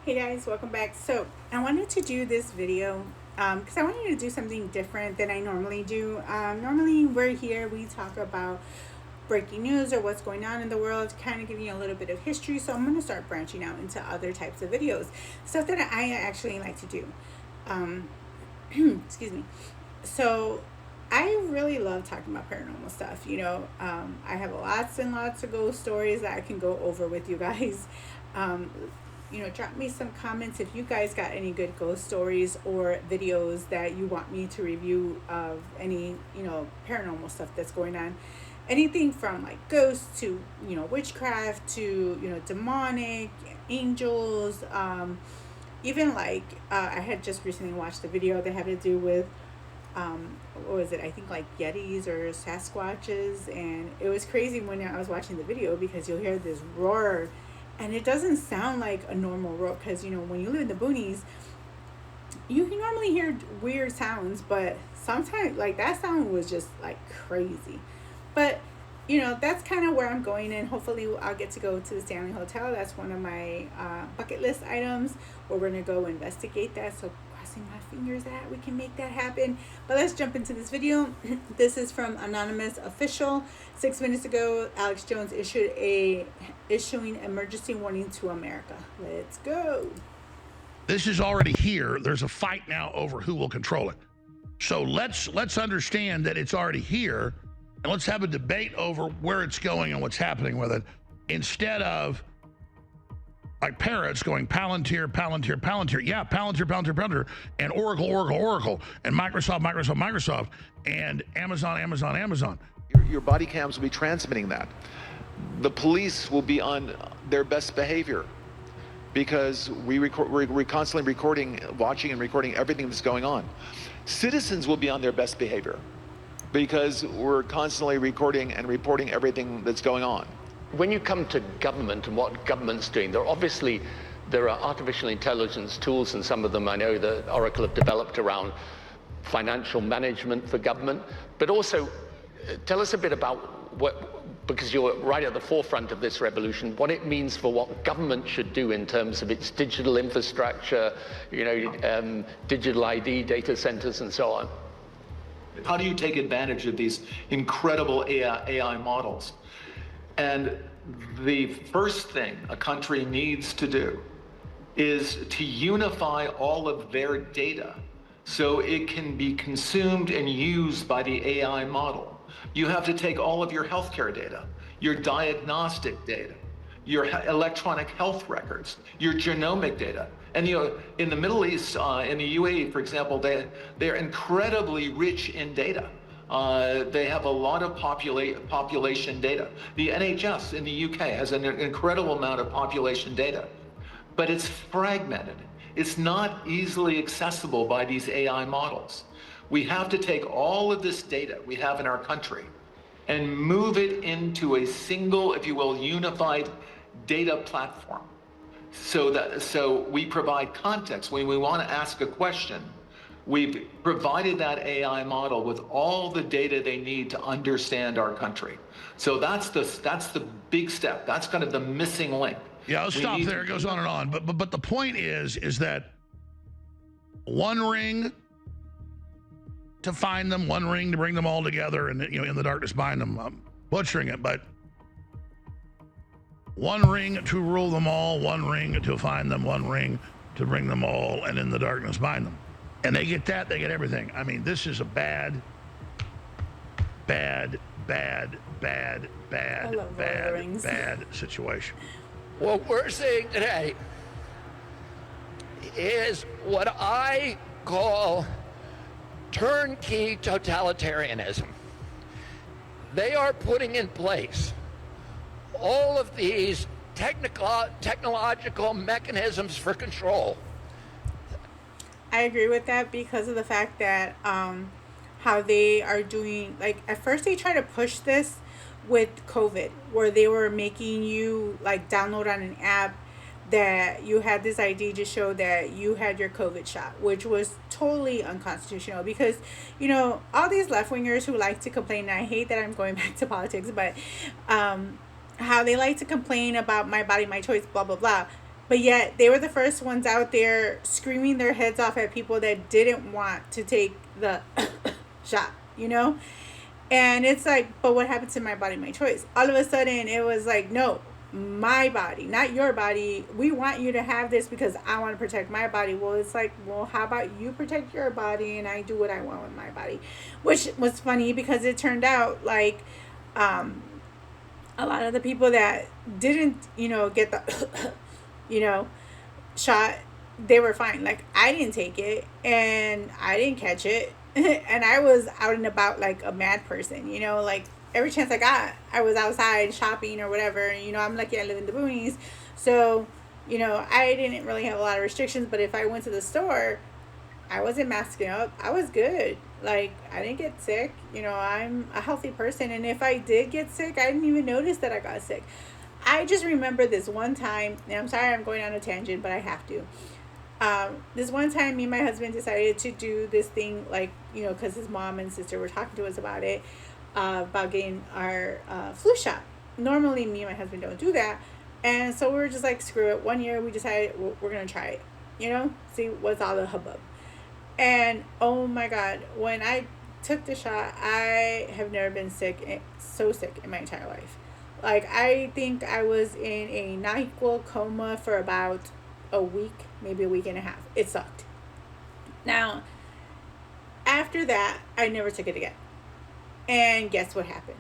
Hey guys, welcome back. So I wanted to do this video because I wanted to do something different than I normally do. Normally we're here, we talk about breaking news or what's going on in the world, kind of giving you a little bit of history. So I'm going to start branching out into other types of videos, stuff that I actually like to do. Um, excuse me. So I really love talking about paranormal stuff. I have lots and lots of ghost stories that I can go over with you guys. Um, Drop me some comments if you guys got any good ghost stories or videos that you want me to review of any, paranormal stuff that's going on. Anything from like ghosts to, witchcraft to, demonic, angels, even like I had just recently watched a video that had to do with what was it? I think like Yetis or Sasquatches, and it was crazy when I was watching the video because you'll hear this roar, and it doesn't sound like a normal roar because when you live in the boonies, you can normally hear weird sounds, but sometimes like that sound was just like crazy. But that's kind of where I'm going, and hopefully I'll get to go to the Stanley Hotel. That's one of my bucket list items where we're gonna go investigate that. So crossing my fingers that we can make that happen. But let's jump into this video. This is from Anonymous Official. 6 minutes ago, Alex Jones issuing emergency warning to America. Let's go. This is already here. There's a fight now over who will control it. So let's understand that it's already here, and let's have a debate over where it's going and what's happening with it, instead of like parrots going Palantir, Palantir, Palantir. Yeah, Palantir, Palantir, Palantir, and Oracle, Oracle, Oracle, and Microsoft, Microsoft, Microsoft, and Amazon, Amazon, Amazon. Your body cams will be transmitting that. The police will be on their best behavior because we're constantly recording, watching and recording everything that's going on. Citizens will be on their best behavior because we're constantly recording and reporting everything that's going on. When you come to government and what government's doing, there are artificial intelligence tools, and some of them I know that Oracle have developed around financial management for government. But also, tell us a bit about because you're right at the forefront of this revolution, what it means for what government should do in terms of its digital infrastructure, digital ID, data centers, and so on. How do you take advantage of these incredible AI models? And the first thing a country needs to do is to unify all of their data so it can be consumed and used by the AI model. You have to take all of your healthcare data, your diagnostic data, your electronic health records, your genomic data. And in the Middle East, in the UAE, for example, they're incredibly rich in data. They have a lot of population data. The NHS in the UK has an incredible amount of population data, but it's fragmented. It's not easily accessible by these AI models. We have to take all of this data we have in our country and move it into a single, if you will, unified data platform. So we provide context. When we want to ask a question, we've provided that AI model with all the data they need to understand our country. So that's the big step. That's kind of the missing link. Yeah, I'll stop there. It goes on and on. But the point is that one ring to find them, one ring to bring them all together, and in the darkness bind them. I'm butchering it, but one ring to rule them all, one ring to find them, one ring to bring them all, and in the darkness bind them. And they get that, they get everything. I mean, this is a bad situation. What we're seeing today is what I call turnkey totalitarianism. They are putting in place all of these technological mechanisms for control. I agree with that because of the fact that how they are doing, like at first they try to push this with COVID, where they were making you like download on an app that you had this ID to show that you had your COVID shot, which was totally unconstitutional because, all these left-wingers who like to complain, and I hate that I'm going back to politics, but how they like to complain about my body, my choice, blah, blah, blah. But yet they were the first ones out there screaming their heads off at people that didn't want to take the shot, you know? And it's like, but what happened to my body, my choice? All of a sudden, it was like, no, my body, not your body. We want you to have this because I want to protect my body. Well, it's like, well, how about you protect your body and I do what I want with my body? Which was funny because it turned out like a lot of the people that didn't, get the, shot, they were fine. Like, I didn't take it and I didn't catch it. And I was out and about like a mad person, like every chance I got, I was outside shopping or whatever. I'm lucky I live in the boonies. So, I didn't really have a lot of restrictions, but if I went to the store, I wasn't masking up. I was good. Like, I didn't get sick. I'm a healthy person. And if I did get sick, I didn't even notice that I got sick. I just remember this one time, and I'm sorry I'm going on a tangent, but I have to. This one time, me and my husband decided to do this thing, like, because his mom and sister were talking to us about it, about getting our flu shot. Normally, me and my husband don't do that. And so we were just like, screw it. One year, we decided we're going to try it, see what's all the hubbub. And, oh my God, when I took the shot, I have never been so sick in my entire life. Like, I think I was in a NyQuil coma for about a week, maybe a week and a half. It sucked. Now, after that, I never took it again. And guess what happened?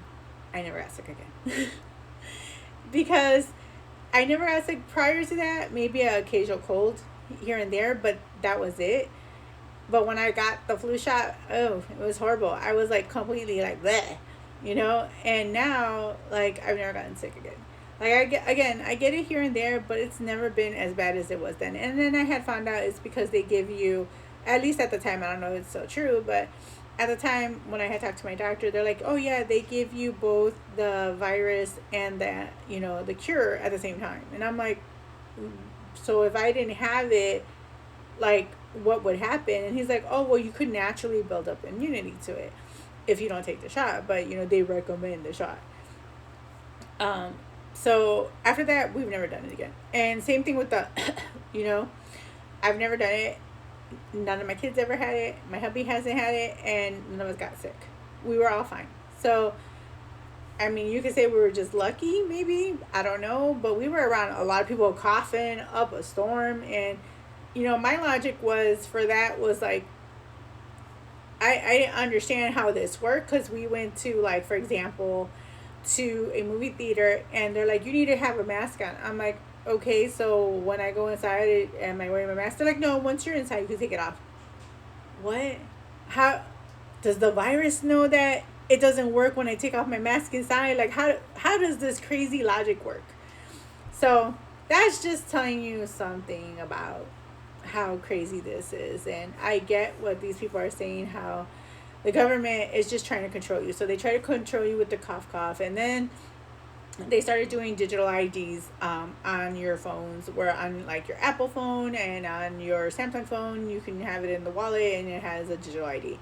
I never got sick again. Because I never got sick prior to that. Maybe an occasional cold here and there, but that was it. But when I got the flu shot, oh, it was horrible. I was like completely like bleh, and now like I've never gotten sick again. Like I get it here and there, but it's never been as bad as it was then. And then I had found out it's because they give you, at least at the time, I don't know if it's still true, but at the time when I had talked to my doctor, they're like, oh yeah, they give you both the virus and the, the cure at the same time. And I'm like, so if I didn't have it, like, what would happen? And he's like, oh, well, you could naturally build up immunity to it if you don't take the shot, but they recommend the shot. So after that, we've never done it again. And same thing with the I've never done it. None of my kids ever had it. My hubby hasn't had it, and none of us got sick. We were all fine. So I mean, you could say we were just lucky, maybe, I don't know, but we were around a lot of people coughing up a storm. And my logic was for that was like, I didn't understand how this worked, because we went to, like, for example, to a movie theater, and they're like, you need to have a mask on. I'm like, okay, so when I go inside, am I wearing my mask? They're like, no, once you're inside, you can take it off. What? How does the virus know that it doesn't work when I take off my mask inside? Like, how does this crazy logic work? So that's just telling you something about how crazy this is. And I get what these people are saying, how the government is just trying to control you. So they try to control you with the cough, and then they started doing digital IDs on your phones, where on like your Apple phone and on your Samsung phone, you can have it in the wallet and it has a digital ID.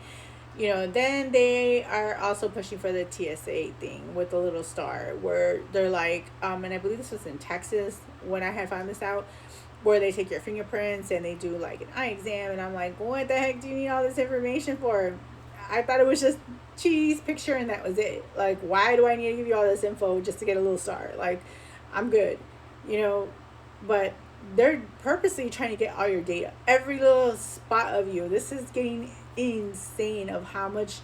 Then they are also pushing for the TSA thing with the little star, where they're like, and I believe this was in Texas when I had found this out, where they take your fingerprints and they do like an eye exam. And I'm like, what the heck do you need all this information for? I thought it was just cheese picture and that was it. Like, why do I need to give you all this info just to get a little star? Like, I'm good, but they're purposely trying to get all your data, every little spot of you. This is getting insane of how much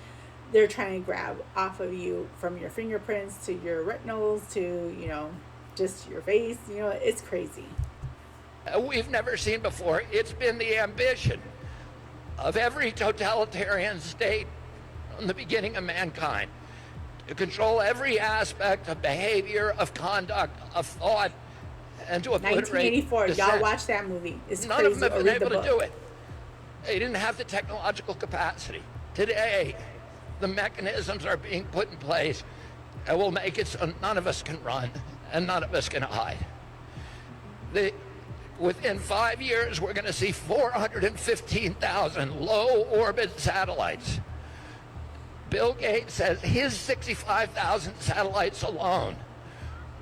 they're trying to grab off of you, from your fingerprints to your retinals to, just your face. It's crazy. We've never seen before. It's been the ambition of every totalitarian state from the beginning of mankind to control every aspect of behavior, of conduct, of thought, and to obliterate 1984. dissent. Y'all watch that movie. It's None crazy. of them have Or been read the able to book. do it. They didn't have the technological capacity. Today, the mechanisms are being put in place that will make it so none of us can run and none of us can hide. Within 5 years, we're going to see 415,000 low-orbit satellites. Bill Gates says his 65,000 satellites alone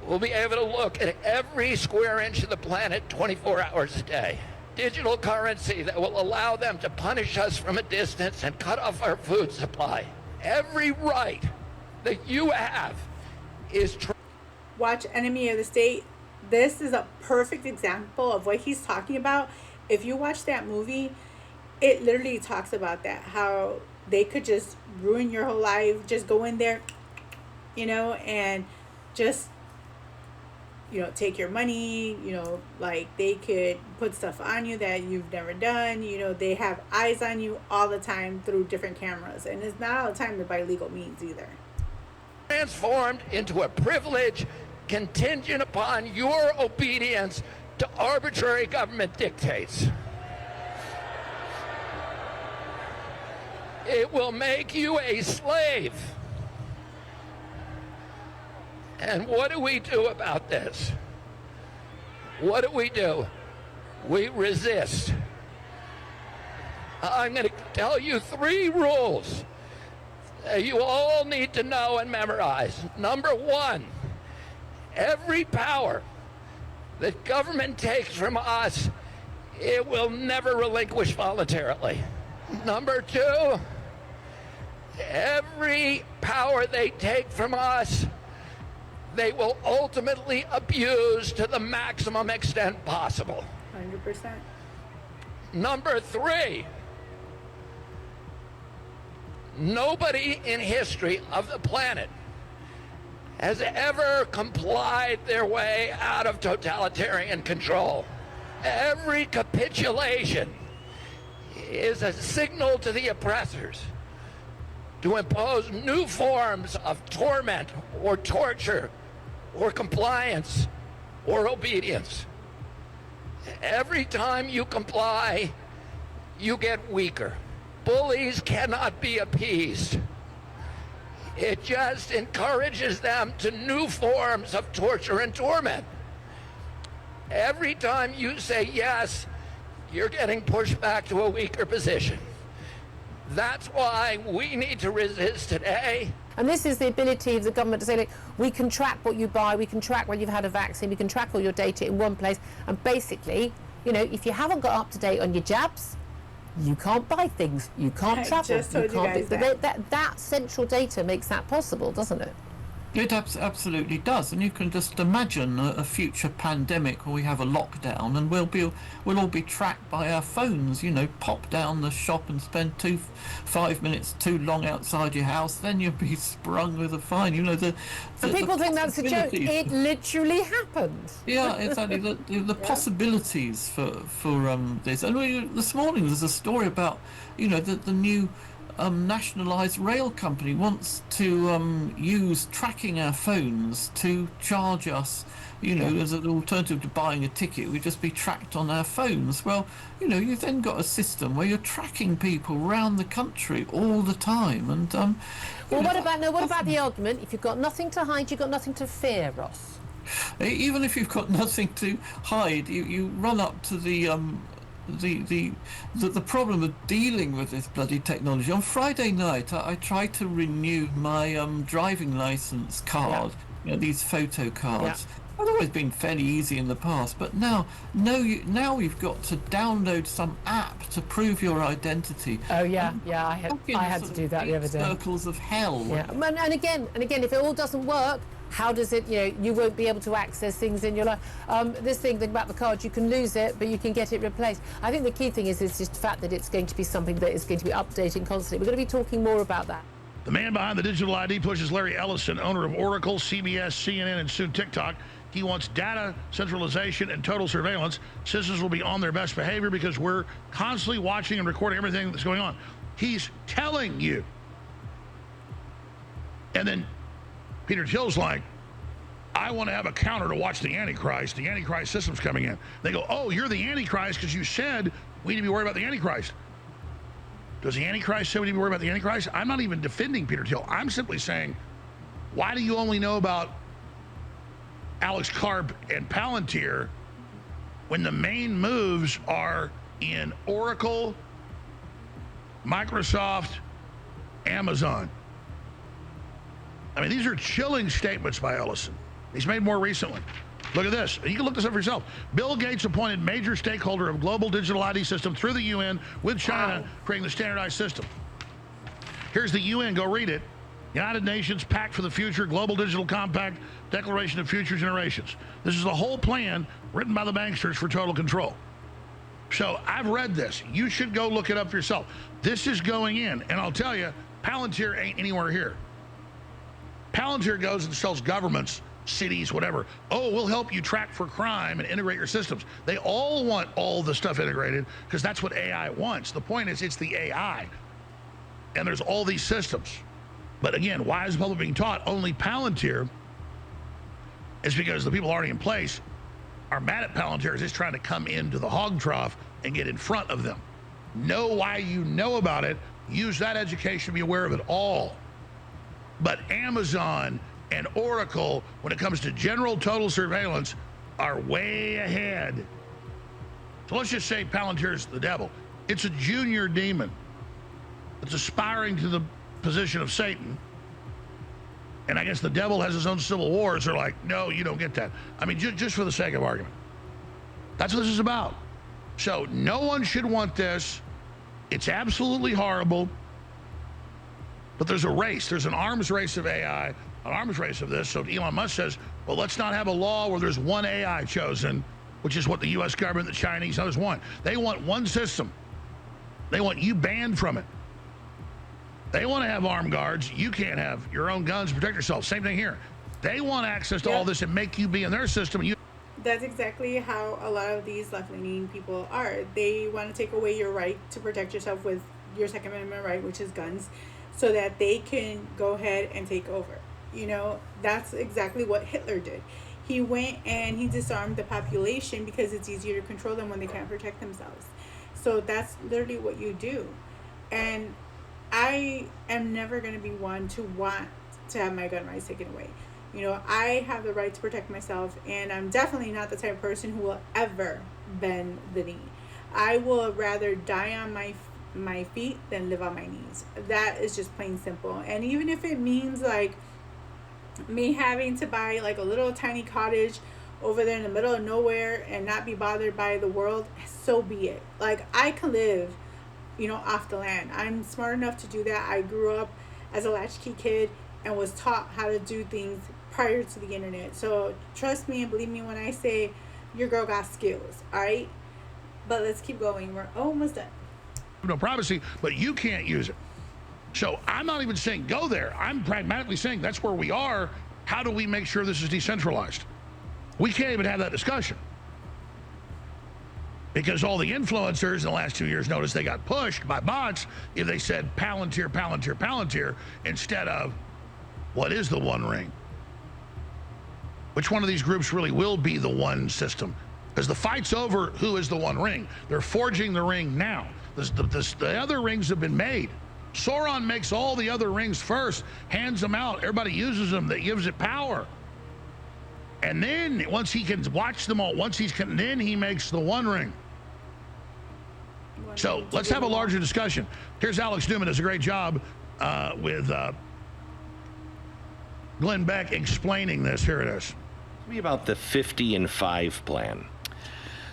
will be able to look at every square inch of the planet 24 hours a day. Digital currency that will allow them to punish us from a distance and cut off our food supply. Every right that you have is Watch Enemy of the State. This is a perfect example of what he's talking about. If you watch that movie, it literally talks about that, how they could just ruin your whole life, just go in there, you know, and just, you know, take your money, you know, like they could put stuff on you that you've never done, you know, they have eyes on you all the time through different cameras, and it's not all the time by legal means either. Transformed into a privilege contingent upon your obedience to arbitrary government dictates. It will make you a slave. And what do we do about this? What do? We resist. I'm going to tell you 3 rules that you all need to know and memorize. Number 1, every power that government takes from us, it will never relinquish voluntarily. Number 2, every power they take from us, they will ultimately abuse to the maximum extent possible. 100%. Number 3, nobody in history of the planet has ever complied their way out of totalitarian control. Every capitulation is a signal to the oppressors to impose new forms of torment or torture or compliance or obedience. Every time you comply, you get weaker. Bullies cannot be appeased. It just encourages them to new forms of torture and torment. Every time you say yes, you're getting pushed back to a weaker position. That's why we need to resist today. And this is the ability of the government to say, look, we can track what you buy, we can track when you've had a vaccine, we can track all your data in one place. And basically, you know, if you haven't got up to date on your jabs, you can't buy things, you can't travel, you can't do that central data makes that possible, doesn't it? It absolutely does, and you can just imagine a future pandemic where we have a lockdown and we'll all be tracked by our phones. You know, pop down the shop and spend 5 minutes too long outside your house, then you'll be sprung with a fine. You know, people think that's a joke. It literally happened. Yeah, exactly. The possibilities for this. And this morning there's a story about, you know, the new nationalised rail company wants to use tracking our phones to charge us, you know, as an alternative to buying a ticket. We'd just be tracked on our phones. Well, you know, you've then got a system where you're tracking people around the country all the time. And well, what about the argument, if you've got nothing to hide, you've got nothing to fear, Ross? Even if you've got nothing to hide, you run up to the problem of dealing with this bloody technology. On Friday night, I tried to renew my driving license card. You know, these photo cards. I've always been fairly easy in the past, but now you've got to download some app to prove your identity. Oh yeah, I had to do that the other day. Circles of hell. Yeah, and again, if it all doesn't work, how does it, you know, you won't be able to access things in your life. This thing about the card, you can lose it, but you can get it replaced. I think the key thing is just the fact that it's going to be something that is going to be updating constantly. We're going to be talking more about that. The man behind the digital ID push is Larry Ellison, owner of Oracle, CBS, CNN, and soon TikTok. He wants data centralization and total surveillance. Citizens will be on their best behavior because we're constantly watching and recording everything that's going on. He's telling you. And then Peter Thiel's like, I want to have a counter to watch the Antichrist. The Antichrist system's coming in. They go, oh, you're the Antichrist because you said we need to be worried about the Antichrist. Does the Antichrist say we need to be worried about the Antichrist? I'm not even defending Peter Thiel. I'm simply saying, why do you only know about Alex Karp and Palantir when the main moves are in Oracle, Microsoft, Amazon? I mean, these are chilling statements by Ellison. He's made more recently. Look at this. You can look this up for yourself. Bill Gates appointed major stakeholder of global digital ID system through the UN with China, creating the standardized system. Here's the UN. Go read it. United Nations Pact for the Future, Global Digital Compact, Declaration of Future Generations. This is the whole plan written by the banksters for total control. So I've read this. You should go look it up for yourself. This is going in, and I'll tell you, Palantir ain't anywhere here. Palantir goes and sells governments, cities, whatever. Oh, we'll help you track for crime and integrate your systems. They all want all the stuff integrated because that's what AI wants. The point is, it's the AI, and there's all these systems. But again, why is the public being taught only Palantir? Is because the people already in place are mad at Palantir, is just trying to come into the hog trough and get in front of them. Know why you know about it. Use that education to be aware of it all. But Amazon and Oracle, when it comes to general total surveillance, are way ahead. So let's just say Palantir's the devil. It's a junior demon. It's aspiring to the position of Satan. And I guess the devil has his own civil wars. They're like, no, you don't get that. I mean, just for the sake of argument. That's what this is about. So no one should want this. It's absolutely horrible. But there's a race. There's an arms race of AI, an arms race of this. So Elon Musk says, well, let's not have a law where there's one AI chosen, which is what the U.S. government, the Chinese, others want. They want one system. They want you banned from it. They want to have armed guards. You can't have your own guns to protect yourself. Same thing here. They want access to all this and make you be in their system. And that's exactly how a lot of these left-leaning people are. They want to take away your right to protect yourself with your Second Amendment right, which is guns, so that they can go ahead and take over. You know, that's exactly what Hitler did. He went and he disarmed the population because it's easier to control them when they can't protect themselves. So that's literally what you do. And I am never going to be one to want to have my gun rights taken away. You know, I have the right to protect myself, and I'm definitely not the type of person who will ever bend the knee. I will rather die on my feet than live on my knees. That is just plain simple. And even if it means like me having to buy like a little tiny cottage over there in the middle of nowhere and not be bothered by the world, so be it. Like, I can live, you know, off the land. I'm smart enough to do that. I grew up as a latchkey kid and was taught how to do things prior to the internet. So trust me and believe me when I say your girl got skills, all right? But let's keep going. We're almost done. No privacy, but you can't use it. So I'm not even saying go there. I'm pragmatically saying that's where we are. How do we make sure this is decentralized? We can't even have that discussion. Because all the influencers in the last 2 years noticed they got pushed by bots if they said Palantir, Palantir, Palantir, instead of what is the One Ring? Which one of these groups really will be the one system? Because the fight's over who is the One Ring. They're forging the ring now. The other rings have been made. Sauron makes all the other rings first, hands them out. Everybody uses them. That gives it power. And then once he can watch them all, then he makes the One Ring. So let's have a larger discussion. Here's Alex Newman, does a great job with Glenn Beck explaining this. Here it is. Tell me about the 50 and 5 plan.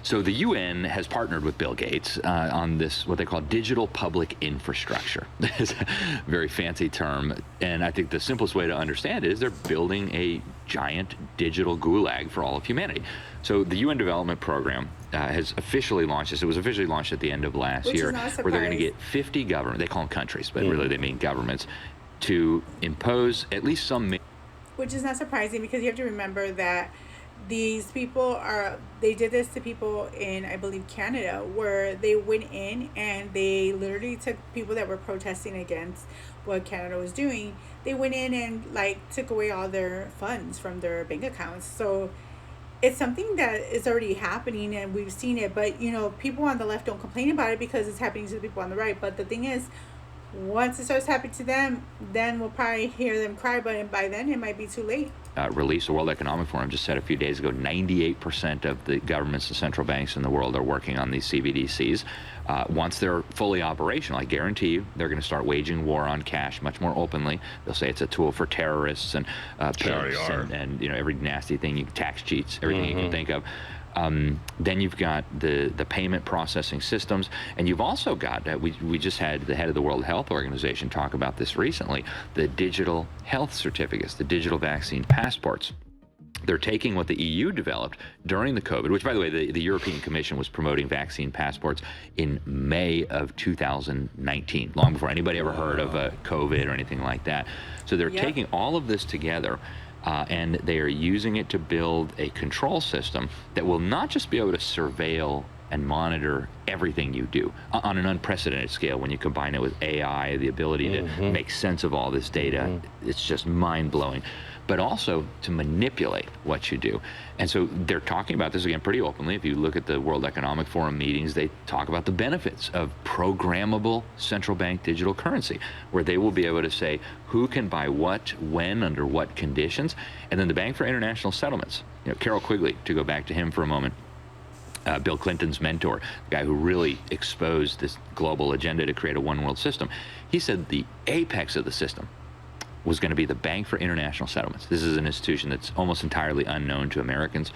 So the UN has partnered with Bill Gates on this, what they call digital public infrastructure. It's a very fancy term. And I think the simplest way to understand it is they're building a giant digital gulag for all of humanity. So the UN Development Program has officially launched this. It was officially launched at the end of last year, where they're going to get 50 governments, they call them countries, but really they mean governments, to impose at least some... Which is not surprising, because you have to remember that these people they did this to people in, I believe, Canada, where they went in and they literally took people that were protesting against what Canada was doing. They went in and like took away all their funds from their bank accounts. So it's something that is already happening and we've seen it, but you know, people on the left don't complain about it because it's happening to the people on the right. But the thing is, once it starts happening to them, then we'll probably hear them cry, but by then it might be too late. Release, the World Economic Forum just said a few days ago, 98% of the governments and central banks in the world are working on these CBDCs. Once they're fully operational, I guarantee you, they're going to start waging war on cash much more openly. They'll say it's a tool for terrorists and pimps and every nasty thing, tax cheats, everything you can think of. Then you've got the payment processing systems, and you've also got, we just had the head of the World Health Organization talk about this recently, the digital health certificates, the digital vaccine passports. They're taking what the EU developed during the COVID, which, by the way, the European Commission was promoting vaccine passports in May of 2019, long before anybody ever heard of COVID or anything like that. So they're taking all of this together, and they are using it to build a control system that will not just be able to surveil and monitor everything you do on an unprecedented scale. When you combine it with AI, the ability to make sense of all this data, it's just mind-blowing, but also to manipulate what you do. And so they're talking about this again pretty openly. If you look at the World Economic Forum meetings, they talk about the benefits of programmable central bank digital currency, where they will be able to say who can buy what, when, under what conditions. And then the Bank for International Settlements, Carol Quigley, to go back to him for a moment, Bill Clinton's mentor, the guy who really exposed this global agenda to create a one world system, he said the apex of the system was going to be the Bank for International Settlements. This is an institution that's almost entirely unknown to Americans.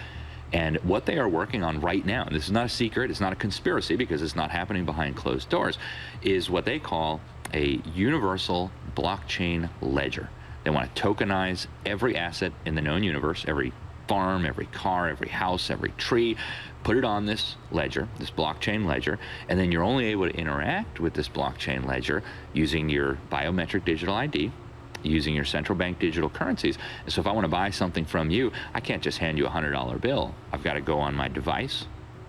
And what they are working on right now, and this is not a secret, it's not a conspiracy because it's not happening behind closed doors, is what they call a universal blockchain ledger. They want to tokenize every asset in the known universe, every farm, every car, every house, every tree, put it on this ledger, this blockchain ledger, and then you're only able to interact with this blockchain ledger using your biometric digital ID, using your central bank digital currencies. And so if I want to buy something from you, I can't just hand you a $100 bill. I've got to go on my device,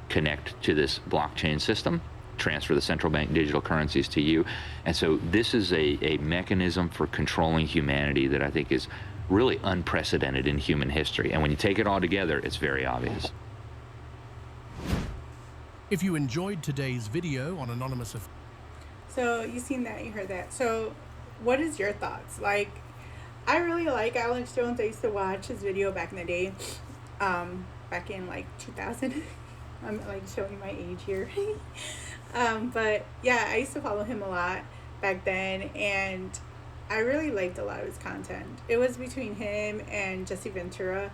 connect to this blockchain system, transfer the central bank digital currencies to you. And so this is a mechanism for controlling humanity that I think is really unprecedented in human history. And when you take it all together, it's very obvious. If you enjoyed today's video on Anonymous... So you seen that, you heard that. So what is your thoughts? Like, I really like Alex Jones. I used to watch his video back in the day, back in like 2000. I'm like showing my age here. But yeah, I used to follow him a lot back then, and I really liked a lot of his content. It was between him and Jesse Ventura.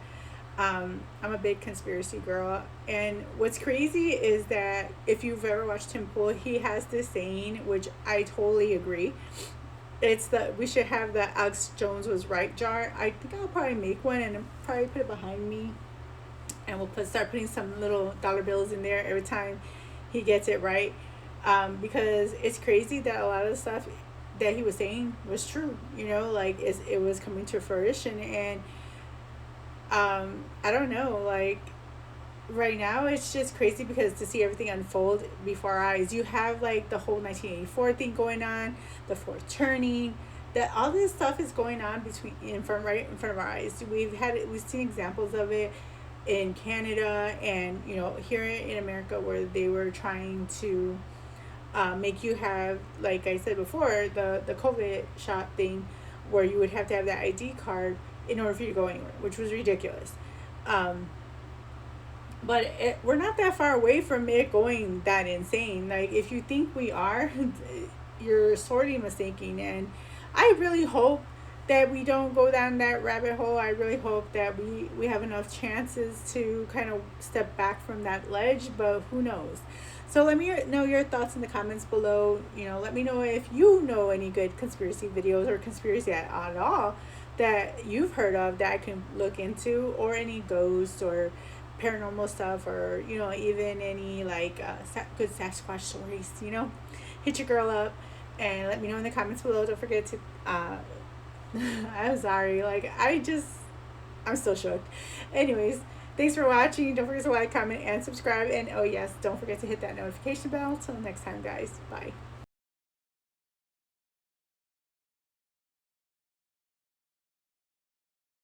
I'm a big conspiracy girl, and what's crazy is that if you've ever watched Tim Pool, he has this saying, which I totally agree. It's that we should have the Alex Jones was right jar. I think I'll probably make one and probably put it behind me, and we'll start putting some little dollar bills in there every time he gets it right, because it's crazy that a lot of the stuff that he was saying was true. Like it was coming to fruition, and I don't know, like right now it's just crazy because to see everything unfold before our eyes. You have like the whole 1984 thing going on, the fourth turning, that all this stuff is going on right in front of our eyes. We've seen examples of it in Canada and here in America, where they were trying to make you have, like I said before, the COVID shot thing, where you would have to have that ID card in order for you to go anywhere, which was ridiculous. But we're not that far away from it going that insane. Like, if you think we are, you're sorely mistaken. And I really hope that we don't go down that rabbit hole. I really hope that we have enough chances to kind of step back from that ledge, but who knows? So let me know your thoughts in the comments below. Let me know if you know any good conspiracy videos or conspiracy at all that you've heard of that I can look into, or any ghosts or paranormal stuff, or even any like good Sasquatch stories. Hit your girl up and let me know in the comments below. Don't forget to I'm sorry, like I'm still shook. Anyways, thanks for watching. Don't forget to like, comment, and subscribe, and oh yes, don't forget to hit that notification bell. Till next time, guys. Bye.